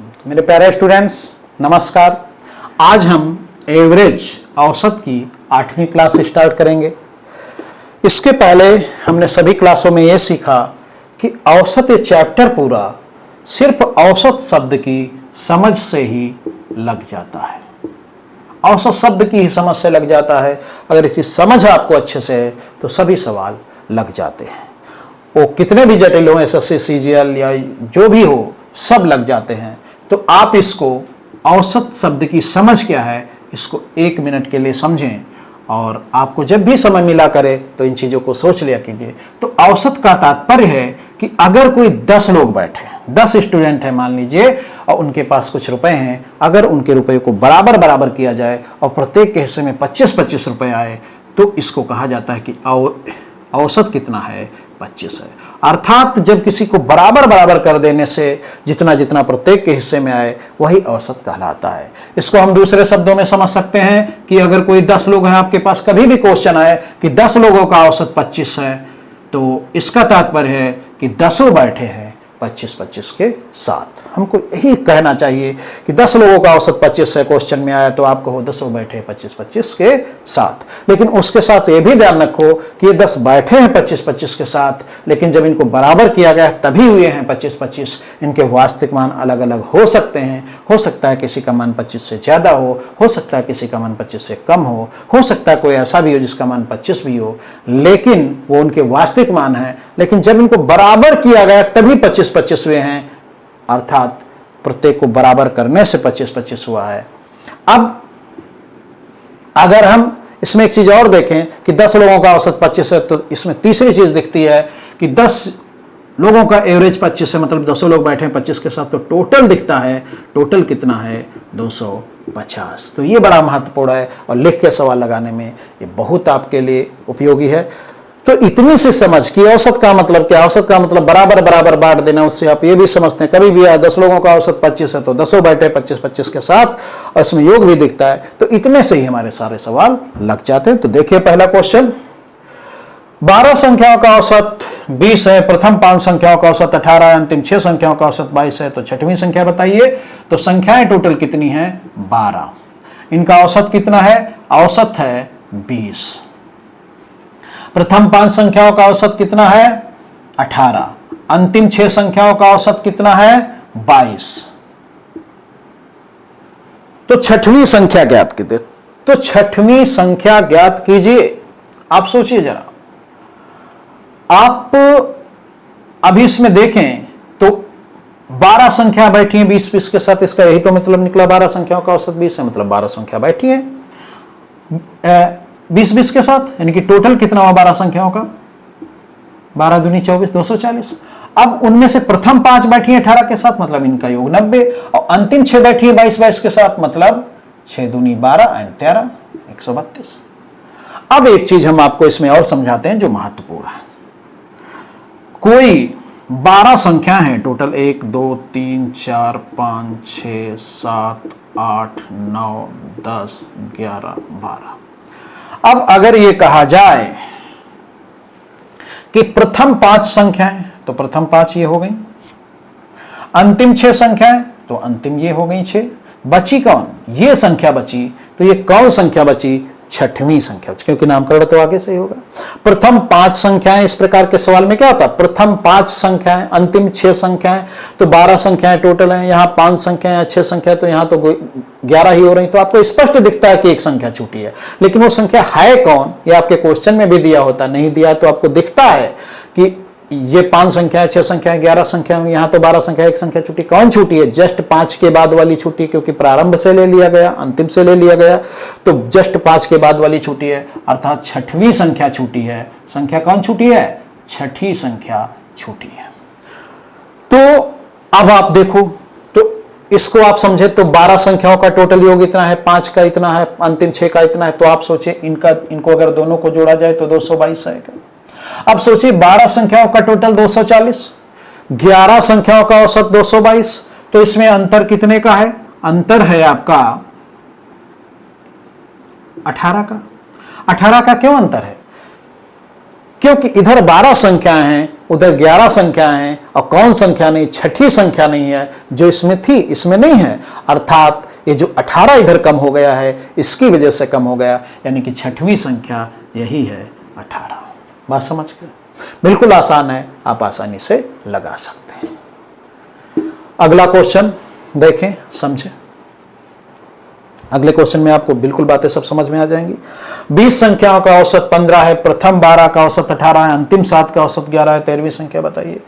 मेरे प्यारे स्टूडेंट्स नमस्कार। आज हम एवरेज औसत की 8वीं क्लास स्टार्ट करेंगे। इसके पहले हमने सभी क्लासों में यह सीखा कि औसत ये चैप्टर पूरा सिर्फ औसत शब्द की समझ से ही लग जाता है। औसत शब्द की ही समझ से लग जाता है। अगर इसकी समझ आपको अच्छे से है तो सभी सवाल लग जाते हैं। वो कितने भी जटिल हो, एसएससी सीजीएल या जो भी हो, सब लग जाते हैं। तो आप इसको औसत शब्द की समझ क्या है इसको 1 मिनट के लिए समझें और आपको जब भी समय मिला करे तो इन चीज़ों को सोच लिया कीजिए। तो औसत का तात्पर्य है कि अगर कोई 10 लोग बैठे, 10 स्टूडेंट हैं मान लीजिए, और उनके पास कुछ रुपए हैं, अगर उनके रुपए को बराबर बराबर किया जाए और प्रत्येक के हिस्से में 25-25 रुपए आए तो इसको कहा जाता है कि औसत कितना है, 25 है। अर्थात जब किसी को बराबर बराबर कर देने से जितना जितना प्रत्येक के हिस्से में आए वही औसत कहलाता है। इसको हम दूसरे शब्दों में समझ सकते हैं कि अगर कोई 10 लोग हैं, आपके पास कभी भी क्वेश्चन आए कि 10 लोगों का औसत 25 है, तो इसका तात्पर्य है कि 10 बैठे हैं 25-25 के साथ। हमको यही कहना चाहिए कि 10 लोगों का औसत 25 है, क्वेश्चन में आया तो आपको 10 बैठे 25-25 के साथ। लेकिन उसके साथ ये भी ध्यान रखो कि ये 10 बैठे हैं 25-25 के साथ, लेकिन जब इनको बराबर किया गया तभी हुए हैं 25-25। इनके वास्तविक मान अलग अलग हो सकते हैं। हो सकता है किसी का मान 25 से ज़्यादा हो सकता है किसी का मान 25 से कम हो सकता है कोई ऐसा भी हो जिसका मान 25 भी हो, लेकिन वो उनके वास्तविक मान है। लेकिन जब इनको बराबर किया गया तभी 25-25 हुए हैं, अर्थात प्रत्येक को बराबर करने से 25-25 हुआ है। अब अगर हम इसमें एक चीज और देखें कि 10 लोगों का औसत 25 है, तो इसमें तीसरी चीज दिखती है कि 10 लोगों का एवरेज 25 है, मतलब 200 लोग बैठे हैं 25 के साथ, तो टोटल दिखता है। टोटल कितना है? 250। तो ये बड़ा महत्वपूर्ण है और लिख के सवाल लगाने में ये बहुत आपके लिए उपयोगी है। तो इतनी सी समझ कि औसत का मतलब क्या? औसत का मतलब बराबर बराबर बांट देना। उससे आप ये भी समझते हैं, कभी भी 10 लोगों का औसत 25 है तो 10 बैठे 25-25 के साथ, और इसमें योग भी दिखता है। तो इतने से ही हमारे सारे सवाल लग जाते हैं। तो देखिए पहला क्वेश्चन, 12 संख्याओं का औसत 20 है, प्रथम 5 संख्याओं का औसत 18 है, अंतिम 6 संख्याओं का औसत 22 है, तो छठवीं संख्या बताइए। तो संख्याएं टोटल कितनी है? 12। इनका औसत कितना है? औसत है 20। प्रथम 5 संख्याओं का औसत कितना है? 18। अंतिम 6 संख्याओं का औसत कितना है? 22। तो छठवीं संख्या ज्ञात कीजिए। तो छठवीं संख्या ज्ञात कीजिए। आप सोचिए जरा, आप अभी इसमें देखें तो 12 संख्या बैठी है 20-20 के साथ, इसका यही तो मतलब निकला। 12 संख्याओं का औसत 20 है, मतलब 12 संख्या बैठी है 20-20 के साथ, यानी कि टोटल कितना हुआ 12 संख्याओं का? 12 दूनी 24, 240। अब उनमें से प्रथम 5 बैठी है 18 के साथ, मतलब इनका योग 90, और अंतिम 6 बैठी है 22-22 के साथ, मतलब 6 दूनी 12 एंड 13 132। अब एक चीज हम आपको इसमें और समझाते हैं जो महत्वपूर्ण है। कोई 12 संख्या है टोटल, 1 2 3 4 5 6 7 8 9 10 11 12। अब अगर ये कहा जाए कि प्रथम 5 संख्याएं, तो प्रथम 5 ये हो गई, अंतिम 6 संख्याएं तो अंतिम ये हो गई 6, बची कौन? ये संख्या बची। तो ये कौन संख्या बची? छठवीं संख्या, क्योंकि नामकरण तो आगे से ही होगा। प्रथम 5 संख्याएं, इस प्रकार के सवाल में क्या होता है? प्रथम 5 संख्याएं, अंतिम 6 संख्याएं, तो 12 संख्याएं टोटल हैं। यहाँ 5 संख्याएं 6 संख्या, तो यहाँ तो 11 ही हो रही। तो आपको स्पष्ट दिखता है कि एक संख्या छूटी है, लेकिन वो संख्या है कौन? ये आपके क्वेश्चन में भी दिया होता, नहीं दिया तो आपको दिखता है कि ये 5 संख्या 6 संख्या 11 संख्या, यहाँ तो 12 संख्या, एक संख्या छूटी। कौन छूटी है? जस्ट 5 के बाद वाली छूटी, क्योंकि प्रारंभ से ले लिया गया, अंतिम से ले लिया गया, तो जस्ट 5 के बाद वाली छूटी है, अर्थात छठवीं संख्या छूटी है। संख्या कौन छूटी है? छठी संख्या छूटी है। तो अब आप देखो, तो इसको आप समझे तो 12 संख्याओं का टोटल योग इतना है, 5 का इतना है, अंतिम 6 का इतना है। तो आप सोचिए इनको अगर दोनों को जोड़ा जाए तो 222 आएगा। अब सोचिए 12 संख्याओं का टोटल 240, 11 संख्याओं का औसत 222, तो इसमें अंतर कितने का है? अंतर है आपका 18 का। 18 का क्यों अंतर है? क्योंकि इधर 12 संख्याएं हैं, उधर 11 संख्याएं हैं, और कौन संख्या नहीं, छठी संख्या नहीं है जो इसमें थी, इसमें नहीं है। अर्थात ये जो 18 इधर कम हो गया है, इसकी वजह से कम हो गया, यानी कि छठवीं संख्या यही है 18। बात समझ गए? बिल्कुल आसान है, आप आसानी से लगा सकते हैं। अगला क्वेश्चन देखें, समझें। अगले क्वेश्चन में आपको बिल्कुल बातें सब समझ में आ जाएंगी। 20 संख्याओं का औसत 15 है, प्रथम 12 का औसत 18 है, अंतिम 7 का औसत 11 है, 13वीं संख्या बताइए।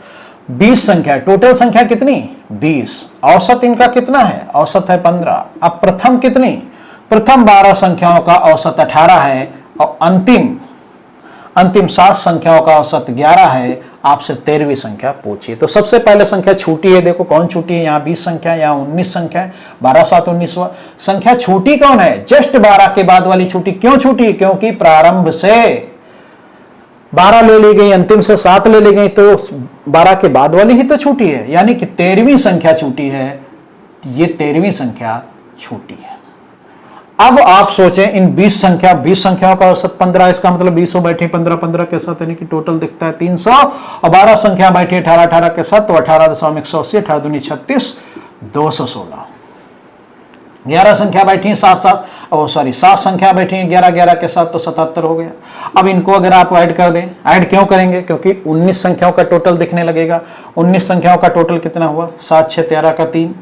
20 संख्या, टोटल संख्या कितनी? 20। औसत इनका कितना है? औसत है 15। अब प्रथम कितनी? प्रथम 12 संख्याओं का औसत 18 है, और अंतिम 7 संख्याओं का औसत 11 है। आपसे 13वीं संख्या पूछिए। तो सबसे पहले संख्या छूटी है, देखो कौन छूटी है, यहाँ 20 संख्या, यहाँ 19 संख्या है, 12 7 19वां संख्या छूटी कौन है? जस्ट 12 के बाद वाली छूटी। क्यों छूटी? क्योंकि प्रारंभ से 12 ले ली गई, अंतिम से 7 ले ली गई, तो 12 के बाद वाली ही तो छूटी है, यानी कि 13वीं संख्या छूटी है। ये 13वीं संख्या छूटी है। अब आप सोचें, इन 20 संख्याओं का औसत 15, इसका मतलब 20 बैठे 15 15 के साथ, यानी कि टोटल दिखता है 300, और 12 संख्या बैठी 18 18 के साथ, तो 18.180, 18 दूनी 36, 216। 11 संख्या बैठी है 7 संख्या बैठी है 11 11 के साथ, तो 77 हो गया। अब इनको अगर आप ऐड कर दें, ऐड क्यों करेंगे? क्योंकि 19 संख्याओं का टोटल दिखने लगेगा। 19 संख्याओं का टोटल कितना हुआ? 7 6 13 का 3,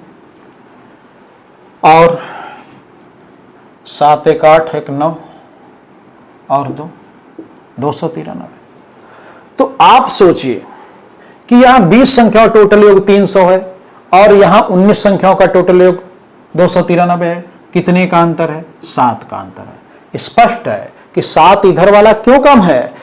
और 7 1 8 1 9 और 2 293। तो आप सोचिए कि यहां 20 संख्याओं टोटल योग 300 है, और यहां 19 संख्याओं का टोटल योग 293 है। कितने का अंतर है? 7 का अंतर है। स्पष्ट है कि 7 इधर वाला क्यों कम है?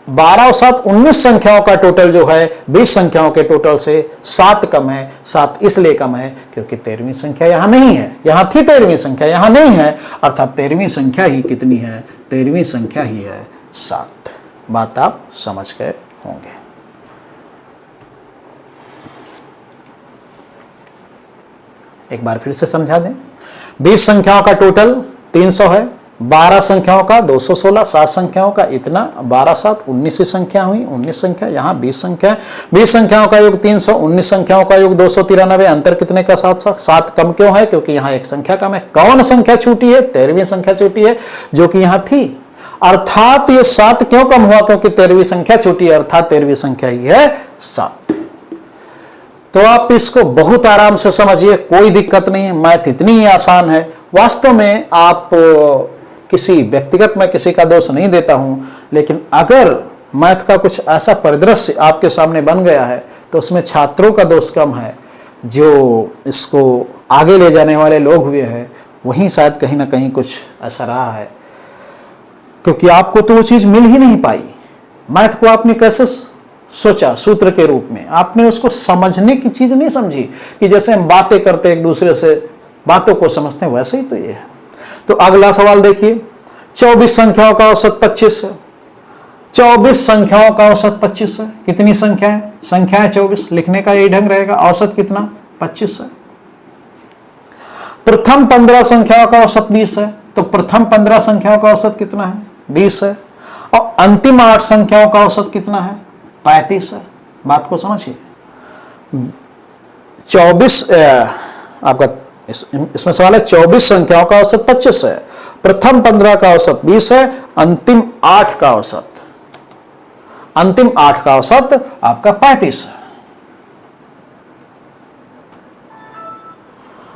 12 और 7 19 संख्याओं का टोटल जो है 20 संख्याओं के टोटल से 7 कम है। 7 इसलिए कम है क्योंकि 13वीं संख्या यहां नहीं है, यहां थी 13वीं संख्या, यहां नहीं है, अर्थात 13वीं संख्या ही कितनी है? 13वीं संख्या ही है 7। बात आप समझ गए होंगे। एक बार फिर से समझा दें। 20 संख्याओं का टोटल 300 है, 12 संख्याओं का 216, 7 संख्याओं का इतना, 12 7 19 संख्या हुई, 19 संख्या, यहाँ 20 संख्या, 20 संख्याओं का योग 300, 19 संख्याओं का योग 293। अंतर कितने का? 7 कम क्यों है? क्योंकि यहाँ एक संख्या कम है। कौन संख्या छूटी है? 13वीं संख्या छूटी है, जो कि यहाँ थी। अर्थात ये 7 क्यों कम हुआ? क्योंकि 13वीं संख्या छूटी है, अर्थात 13वीं संख्या ही है 7। तो आप इसको बहुत आराम से समझिए, कोई दिक्कत नहीं है। मैथ इतनी ही आसान है। वास्तव में आप किसी व्यक्तिगत में किसी का दोष नहीं देता हूं, लेकिन अगर मैथ का कुछ ऐसा परिदृश्य आपके सामने बन गया है तो उसमें छात्रों का दोष कम है। जो इसको आगे ले जाने वाले लोग हुए हैं, वहीं शायद कहीं ना कहीं कुछ ऐसा रहा है, क्योंकि आपको तो वो चीज मिल ही नहीं पाई। मैथ को आपने कैसे सोचा? सूत्र के रूप में। आपने उसको समझने की चीज नहीं समझी, कि जैसे हम बातें करते एक दूसरे से बातों को समझते हैं, वैसे ही तो ये है। तो अगला सवाल देखिए। 24 संख्याओं का औसत 25 है। 24 संख्याओं का औसत 25 है। कितनी संख्या है? संख्या है 24, लिखने का यही ढंग रहेगा। औसत कितना? 25 है। प्रथम 15 संख्याओं का औसत 20 है, तो प्रथम 15 संख्याओं का औसत कितना है? 20 है। और अंतिम 8 संख्याओं का औसत कितना है? 35 है। बात को समझिए। 24 आपका इसमें सवाल है, 24 संख्याओं का औसत 25 है, प्रथम 15 का औसत 20 है, अंतिम 8 का औसत आपका 35 है।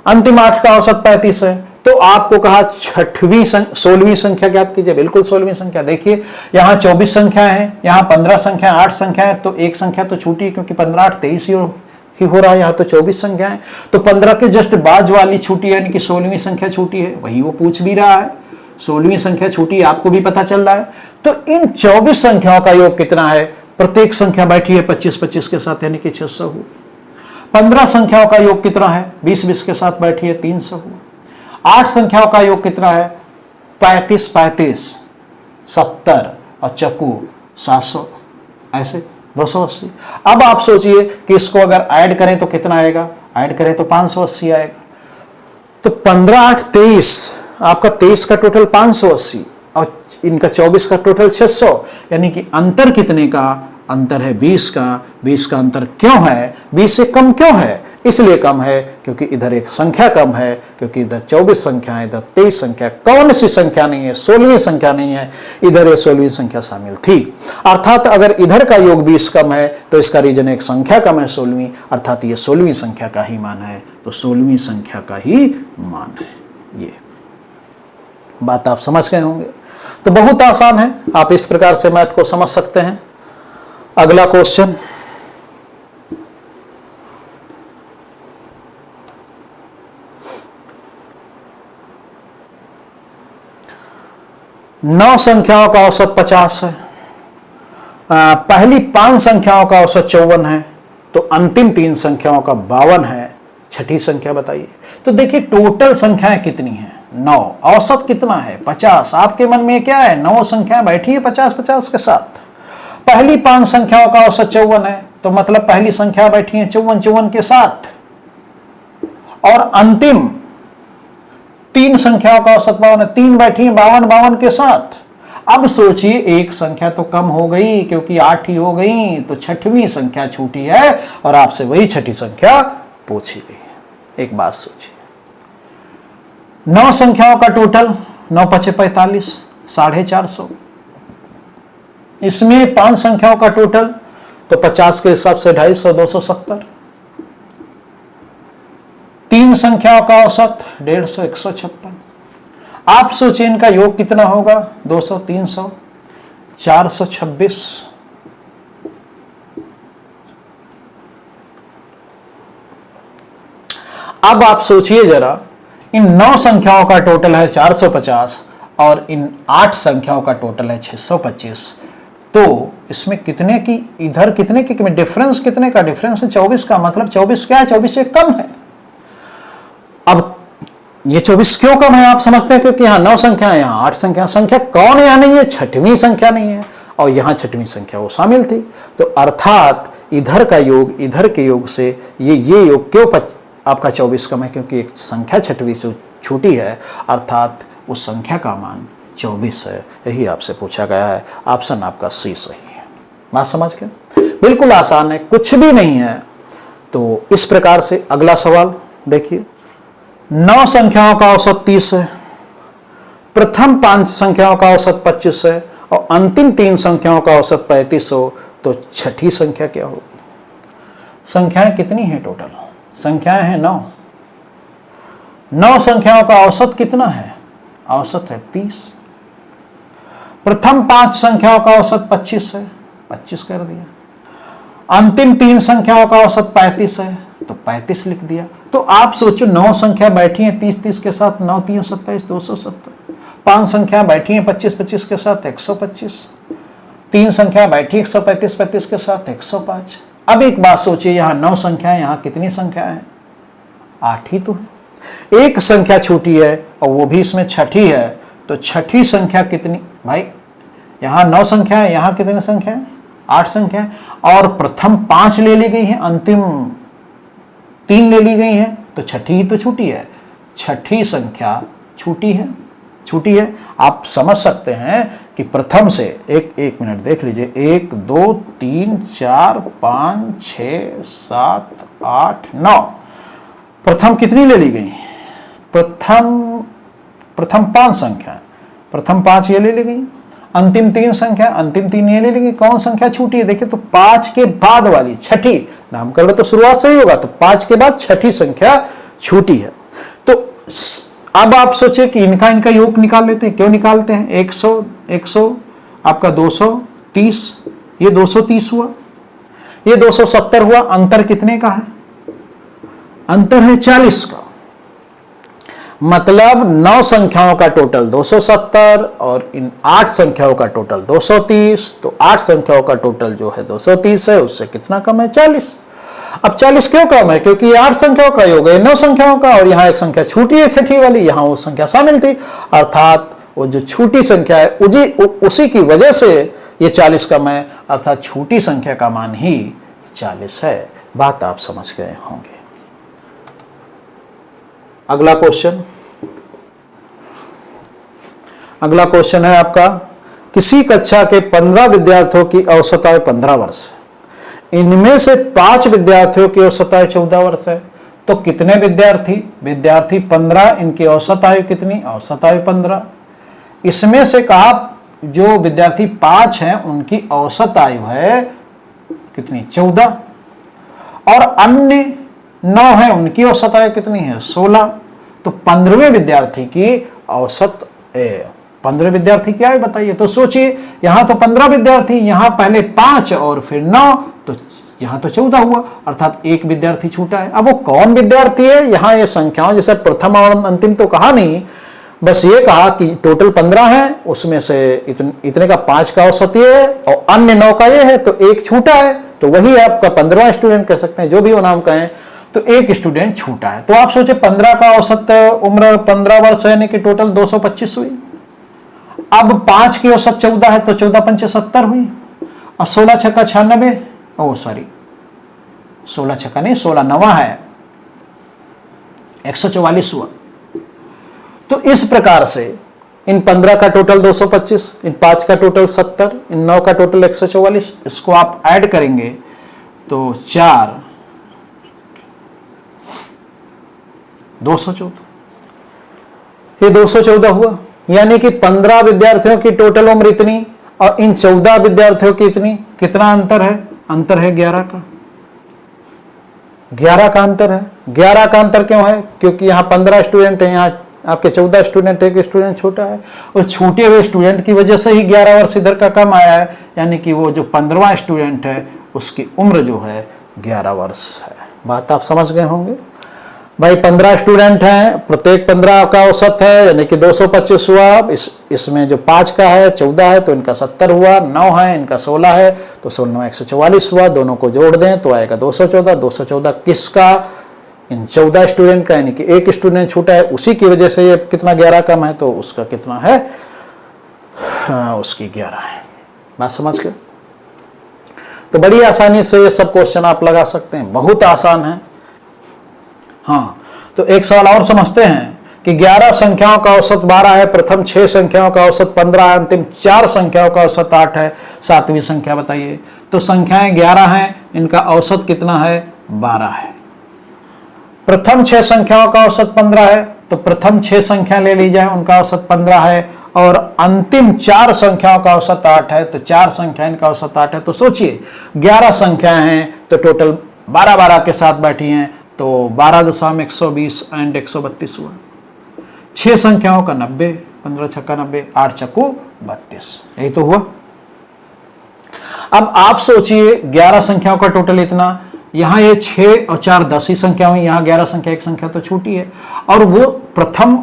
अंतिम 8 का औसत 35 है। तो आपको कहा 16वीं संख्या ज्ञात कीजिए। बिल्कुल 16वीं संख्या। देखिए यहां 24 संख्या है, यहां 15 संख्या, 8 संख्या है, तो एक संख्या तो छूटी, क्योंकि 15 8 23 ही हो रहा है। यहाँ तो 24 संख्या है, तो 15 के जस्ट बाज वाली छूटी, यानी कि 16वीं संख्या छूटी है। वही वो पूछ भी रहा है, 16वीं संख्या छूटी, आपको भी पता चल रहा है। तो इन 24 संख्याओं का योग कितना है? प्रत्येक संख्या बैठी है 25 25 के साथ, यानी कि 600 हुआ। 15 संख्याओं का योग कितना है? 20 20 के साथ बैठी है, 300 हुआ। 8 संख्याओं का योग कितना है? 35 35, 70 और चक्कू 700, ऐसे 280। अब आप सोचिए कि इसको अगर ऐड करें तो कितना आएगा? ऐड करें तो 580 आएगा। तो 15 8 23, आपका 23 का टोटल 580, और इनका 24 का टोटल 600, यानी कि अंतर कितने का? अंतर है 20 का। 20 का अंतर क्यों है? 20 से कम क्यों है? इसलिए कम है क्योंकि इधर एक संख्या कम है, क्योंकि इधर 24 संख्या है, इधर 23 संख्या। कौन सी संख्या नहीं है? 16वीं संख्या नहीं है, इधर ये 16वीं संख्या शामिल थी। अर्थात अगर इधर का योग 20 कम है तो इसका रीजन एक संख्या कम है 16वीं, अर्थात ये 16वीं संख्या का ही मान है, तो 16वीं संख्या का ही मान है। ये बात आप समझ गए होंगे। तो बहुत आसान है, आप इस प्रकार से मैथ को समझ सकते हैं। अगला क्वेश्चन, नौ संख्याओं का औसत 50 है, पहली 5 संख्याओं का औसत 54 है, तो अंतिम 3 संख्याओं का 52 है। छठी संख्या बताइए। तो देखिए टोटल संख्याएं कितनी हैं? 9। औसत कितना है? 50। आपके मन में क्या है? 9 संख्याएं बैठी है 50-50 के साथ। पहली 5 संख्याओं का औसत 54 है, तो मतलब पहली संख्या बैठी है 54-54 के साथ, और अंतिम 3 संख्याओं का औसत 52 है, 3 बैठी है 52-52 के साथ। अब सोचिए एक संख्या तो कम हो गई क्योंकि 8 ही हो गई, तो छठवीं संख्या छूटी है और आपसे वही छठी संख्या पूछी गई। एक बात सोचिए, 9 संख्याओं का टोटल 9 × 5 = 45, 450। इसमें 5 संख्याओं का टोटल, तो 50 के हिसाब से 250, 270। 3 संख्याओं का औसत 150, 156। आप सोचिए इनका योग कितना होगा? 200, 300, 426। अब आप सोचिए जरा, इन 9 संख्याओं का टोटल है 450 और इन 8 संख्याओं का टोटल है 625, तो इसमें कितने की, इधर कितने की डिफरेंस, कितने का डिफरेंस है? 24 का। मतलब 24 क्या है? 24 से कम है। अब ये 24 क्यों कम है? आप समझते हैं क्योंकि यहाँ 9 संख्या है, यहाँ 8 संख्या। संख्या कौन यहाँ नहीं है? छठवीं संख्या नहीं है, और यहाँ छठवीं संख्या वो शामिल थी। तो अर्थात इधर का योग इधर के योग से ये योग क्यों आपका 24 कम है? क्योंकि एक संख्या छठवीं से छोटी है, अर्थात उस संख्या का मान 24 है। यही आपसे पूछा गया है। ऑप्शन आपका सी सही है। बात समझ गए? बिल्कुल आसान है, कुछ भी नहीं है। तो इस प्रकार से अगला सवाल देखिए, 9 संख्याओं का औसत 30 है, प्रथम 5 संख्याओं का औसत 25 है और अंतिम 3 संख्याओं का औसत 35 हो, तो छठी संख्या क्या होगी? संख्याएं कितनी हैं टोटल? संख्याएं हैं 9। 9 संख्याओं का औसत कितना है? औसत है 30। प्रथम 5 संख्याओं का औसत 25 है, 25 कर दिया। अंतिम 3 संख्याओं का औसत 35 है, तो 35 लिख दिया। तो आप सोचो 9 संख्या बैठी है 30-30 के साथ, 9 × 3 = 27, 270। 5 संख्या बैठी है 25-25 के साथ, 125। 3 संख्या बैठी 135-35 के साथ, 105। अब एक बात सोचिए, यहाँ 9 संख्या है, यहाँ कितनी संख्या है? 8 ही तो है। एक संख्या छूटी है और वो भी इसमें छठी है, तो छठी संख्या कितनी? भाई यहाँ 9 संख्या है, यहाँ कितनी संख्या है? 8 संख्या है, और प्रथम 5 ले ली गई है, अंतिम 3 ले ली गई है, तो छठी ही तो छूटी है। छठी संख्या छूटी है। आप समझ सकते हैं कि प्रथम से एक मिनट देख लीजिए, 1 2 3 4 5 6 7 8 9। प्रथम कितनी ले ली गई? प्रथम 5 संख्या, प्रथम 5 ये ले ली गई। अंतिम 3 संख्या, अंतिम 3 ये ले ली गई। कौन संख्या छूटी है? देखिए, तो 5 के बाद वाली छठी, नामकरण तो शुरुआत से ही होगा, तो 5 के बाद छठी संख्या छूटी है। तो अब आप सोचिए कि इनका योग निकाल लेते हैं। क्यों निकालते हैं? 100 आपका 230, ये 230 हुआ, ये 270 हुआ। अंतर कितने का है? अंतर है 40 का। मतलब 9 संख्याओं का टोटल 270 और इन 8 संख्याओं का टोटल 230, तो 8 संख्याओं का टोटल जो है 230 है, उससे कितना कम है? 40। अब 40 क्यों कम है? क्योंकि 8 संख्याओं का योग है 9 संख्याओं का, और यहाँ एक संख्या छूटी है छठी वाली, यहाँ वो संख्या शामिल थी, अर्थात वो जो छोटी संख्या है उसी की वजह से ये 40 कम है, अर्थात छोटी संख्या का मान ही 40 है। बात आप समझ गए होंगे। अगला क्वेश्चन, अगला क्वेश्चन है आपका, किसी कक्षा के 15 विद्यार्थियों की औसत आयु 15 वर्ष है, इनमें से 5 विद्यार्थियों की औसत आयु 14 वर्ष है, तो कितने विद्यार्थी 15, इनकी औसत आयु कितनी, औसत आयु 15। इसमें से कहा जो विद्यार्थी 5 हैं उनकी औसत आयु है कितनी, 14, और अन्य 9 हैं उनकी औसत आयु कितनी है, 16। तो 15वें विद्यार्थी की औसत 15 विद्यार्थी क्या है बताइए। तो सोचिए, यहां तो 15 विद्यार्थी, यहां पहले 5 और फिर 9, तो यहां तो 14 हुआ, अर्थात एक विद्यार्थी छूटा है। अब वो कौन विद्यार्थी है, यहां ये संख्याओं जैसे प्रथम और अंतिम तो कहा नहीं, बस ये कहा कि टोटल 15 है, उसमें से इतने का 5 का औसत ये है और अन्य 9 का ये है, तो एक छूटा है, तो वही है आपका 15वां स्टूडेंट कह सकते हैं, जो भी वो नाम कहें, तो एक स्टूडेंट छूटा है। तो आप सोचे 15 का औसत उम्र 15 वर्ष है, यानी कि टोटल 225 हुई। अब 5 की औसत 14 है, तो 14 पंचे 70 हुई, और 16 छक्का 96, 16 छक्का नहीं, 16 9 है, 144 हुआ। तो इस प्रकार से इन 15 का टोटल 225, इन 5 का टोटल 70, इन 9 का टोटल 144, इसको आप ऐड करेंगे तो 4 214, ये 214 हुआ। यानी कि 15 विद्यार्थियों की टोटल उम्र इतनी और इन 14 विद्यार्थियों की इतनी, कितना अंतर है, अंतर है 11 का, 11 का अंतर है। 11 का अंतर क्यों है, क्योंकि यहां 15 स्टूडेंट है, यहां आपके 14 स्टूडेंट, एक स्टूडेंट छोटा है, और छूटे हुए स्टूडेंट की वजह से ही 11 वर्ष इधर का कम आया है, यानी कि वो जो 15वां स्टूडेंट है उसकी उम्र जो है 11 वर्ष है। बात आप समझ गए होंगे भाई। 15 स्टूडेंट हैं, प्रत्येक 15 का औसत है, यानी कि 225 हुआ। इसमें जो 5 का है 14 है, तो इनका 70 हुआ, 9 है इनका 16 है, तो 16 144 हुआ। दोनों को जोड़ दें तो आएगा 214। 214 किसका, इन 14 स्टूडेंट का, यानी कि एक स्टूडेंट छूटा है, उसी की वजह से ये कितना 11 कम है, तो उसका कितना है, उसकी 11 है। बात समझ गए। तो बड़ी आसानी से ये सब क्वेश्चन आप लगा सकते हैं, बहुत आसान है। हाँ, तो एक सवाल और समझते हैं कि 11 संख्याओं का औसत 12 है, प्रथम 6 संख्याओं का औसत 15 है, अंतिम 4 संख्याओं का औसत 8 है, 7वीं संख्या बताइए। तो संख्याएं 11 हैं, इनका औसत कितना है, 12 है। प्रथम 6 संख्याओं का औसत 15 है, तो प्रथम 6 संख्या ले ली जाए, उनका औसत 15 है, और अंतिम 4 संख्याओं का औसत 8 है, तो 4 संख्या इनका औसत 8 है। तो सोचिए 11 संख्याएं हैं, तो टोटल 12 के साथ बैठी हैं, तो 12.120 एंड 132 हुआ। 6 संख्याओं का 90, 15 छक्का 90, 8 चक्कू 32, यही तो हुआ। अब आप सोचिए 11 संख्याओं का टोटल इतना, यहां ये 6 और 4 10 ही संख्या हुई, यहां 11 संख्या, एक संख्या तो छूटी है, और वो प्रथम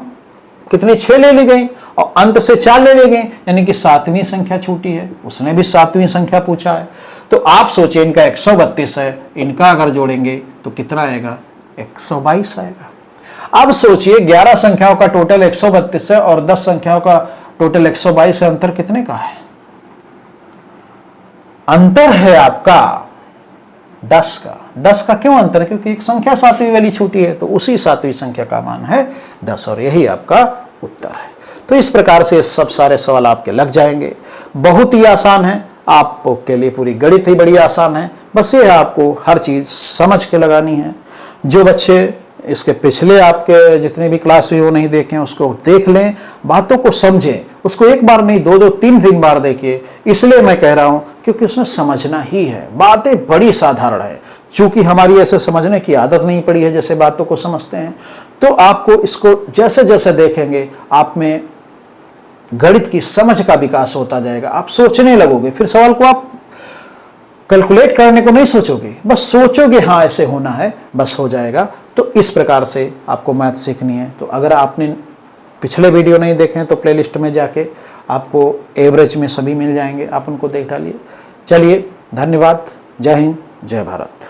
कितनी 6 ले ली गई और अंत से 4 ले ली गई, यानी कि 7वीं संख्या छूटी है। उसने भी 7वीं संख्या पूछा है। तो आप सोचिए इनका 132 है, इनका अगर जोड़ेंगे तो कितना आएगा, 122 आएगा। अब सोचिए 11 संख्याओं का टोटल 132 है और 10 संख्याओं का टोटल 122 है, अंतर कितने का है, अंतर है आपका 10 का। 10 का क्यों अंतर है, क्योंकि एक संख्या 7वीं वाली छूटी है, तो उसी 7वीं संख्या का मान है 10, और यही आपका उत्तर है। तो इस प्रकार से सब सारे सवाल आपके लग जाएंगे, बहुत ही आसान है। आपके लिए पूरी गणित ही बड़ी आसान है, बस ये आपको हर चीज समझ के लगानी है। जो बच्चे इसके पिछले आपके जितने भी क्लास हुई वो नहीं देखें, उसको देख लें, बातों को समझें, उसको एक बार नहीं 2 3 बार देखिए। इसलिए मैं कह रहा हूं क्योंकि उसमें समझना ही है, बातें बड़ी साधारण है, चूंकि हमारी ऐसे समझने की आदत नहीं पड़ी है जैसे बातों को समझते हैं। तो आपको इसको जैसे जैसे देखेंगे आप में गणित की समझ का विकास होता जाएगा, आप सोचने लगोगे, फिर सवाल को आप कैलकुलेट करने को नहीं सोचोगे, बस सोचोगे हाँ ऐसे होना है, बस हो जाएगा। तो इस प्रकार से आपको मैथ सीखनी है। तो अगर आपने पिछले वीडियो नहीं देखे हैं तो प्लेलिस्ट में जाके आपको एवरेज में सभी मिल जाएंगे, आप उनको देख डालिए। चलिए, धन्यवाद, जय हिंद, जय भारत।